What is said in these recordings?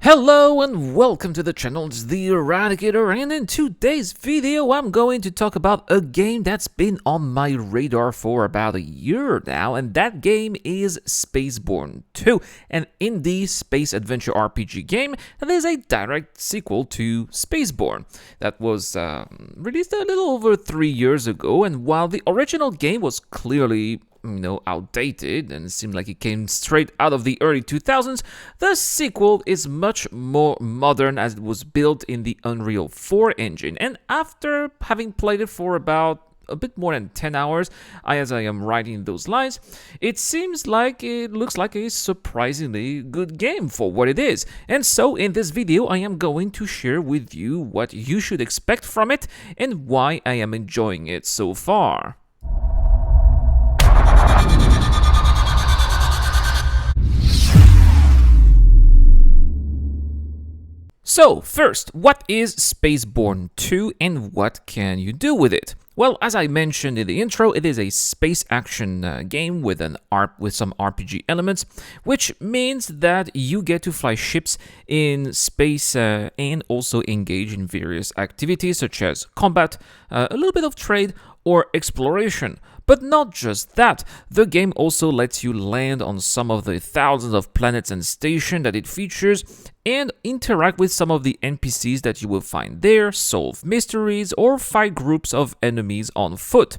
Hello and welcome to the channel. It's the Eradicator, and in today's video I'm going to talk about a game that's been on my radar for about a year now, and that game is Spacebourne II, an indie space adventure RPG game that is a direct sequel to Spacebourne that was released a little over 3 years ago. And while the original game was clearly outdated and seemed like it came straight out of the early 2000s, the sequel is much more modern as it was built in the Unreal 4 engine. And after having played it for about a bit more than 10 hours, as I am writing those lines, it looks like a surprisingly good game for what it is. And so in this video, I am going to share with you what you should expect from it and why I am enjoying it so far. So first, what is Spacebourne II and what can you do with it? Well, as I mentioned in the intro, it is a space action game with some RPG elements, which means that you get to fly ships in space and also engage in various activities such as combat, a little bit of trade, or exploration. But not just that, the game also lets you land on some of the thousands of planets and stations that it features and interact with some of the NPCs that you will find there, solve mysteries, or fight groups of enemies on foot.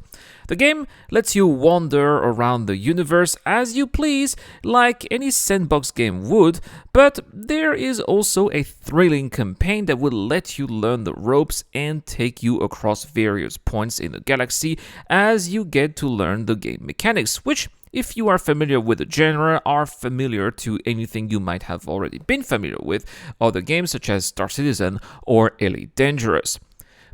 The game lets you wander around the universe as you please, like any sandbox game would, but there is also a thrilling campaign that will let you learn the ropes and take you across various points in the galaxy as you get to learn the game mechanics, which, if you are familiar with the genre, are familiar to anything you might have already been familiar with, other games such as Star Citizen or Elite Dangerous.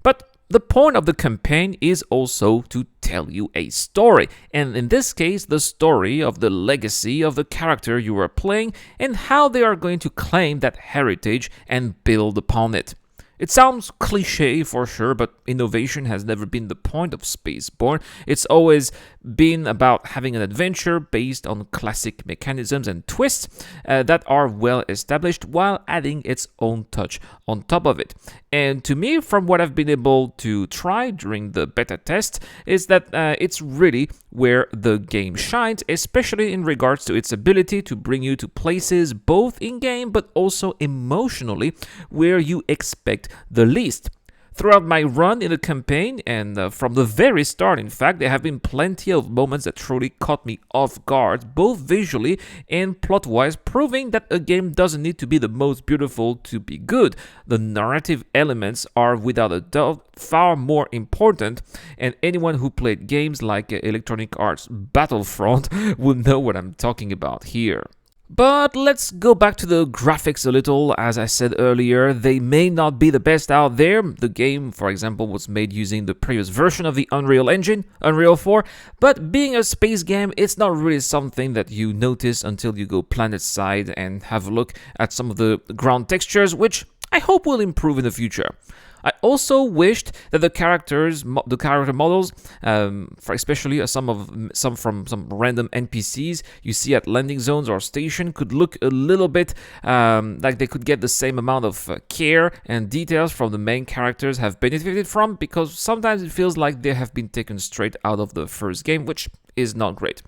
But the point of the campaign is also to tell you a story, and in this case, the story of the legacy of the character you are playing and how they are going to claim that heritage and build upon it. It sounds cliche for sure, but innovation has never been the point of Spacebourne. It's always been about having an adventure based on classic mechanisms and twists that are well established while adding its own touch on top of it. And to me, from what I've been able to try during the beta test, is that it's really where the game shines, especially in regards to its ability to bring you to places both in-game but also emotionally where you expect the least. Throughout my run in the campaign, and from the very start, in fact, there have been plenty of moments that truly caught me off guard, both visually and plot-wise, proving that a game doesn't need to be the most beautiful to be good. The narrative elements are, without a doubt, far more important, and anyone who played games like Electronic Arts Battlefront will know what I'm talking about here. But let's go back to the graphics a little. As I said earlier, they may not be the best out there. The game, for example, was made using the previous version of the Unreal Engine, Unreal 4, but being a space game, it's not really something that you notice until you go planet-side and have a look at some of the ground textures, which I hope will improve in the future. I also wished that the character models, for especially some from some random NPCs you see at landing zones or station, could look a little bit like they could get the same amount of care and details from the main characters have benefited from, because sometimes it feels like they have been taken straight out of the first game, which is not great.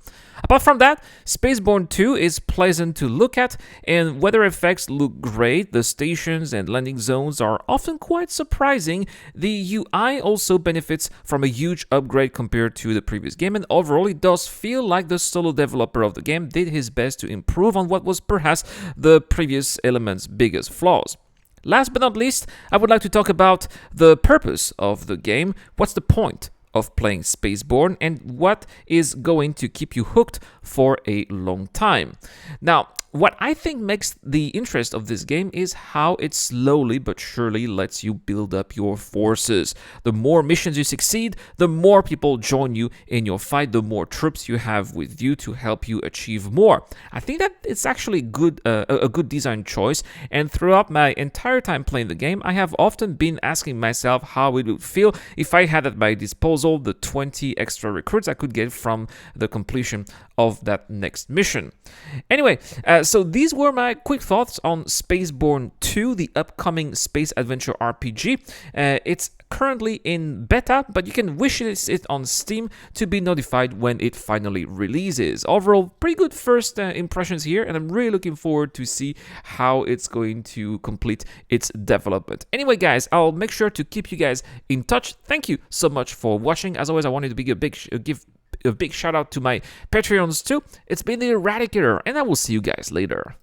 Apart from that, Spacebourne II is pleasant to look at, and weather effects look great. The stations and landing zones are often quite surprising. The UI also benefits from a huge upgrade compared to the previous game, and overall it does feel like the solo developer of the game did his best to improve on what was perhaps the previous element's biggest flaws. Last but not least, I would like to talk about the purpose of the game. What's the point of playing Spacebourne, and what is going to keep you hooked for a long time? Now, what I think makes the interest of this game is how it slowly but surely lets you build up your forces. The more missions you succeed, the more people join you in your fight, the more troops you have with you to help you achieve more. I think that it's actually a good design choice, and throughout my entire time playing the game, I have often been asking myself how it would feel if I had at my disposal the 20 extra recruits I could get from the completion of that next mission. Anyway, so these were my quick thoughts on Spacebourne II, the upcoming space adventure RPG. It's currently in beta, but you can wishlist it on Steam to be notified when it finally releases. Overall, pretty good first impressions here, and I'm really looking forward to see how it's going to complete its development. Anyway, guys, I'll make sure to keep you guys in touch. Thank you so much for watching. As always, I wanted to give a big shout out to my Patreons too. It's been the Eradicator, and I will see you guys later.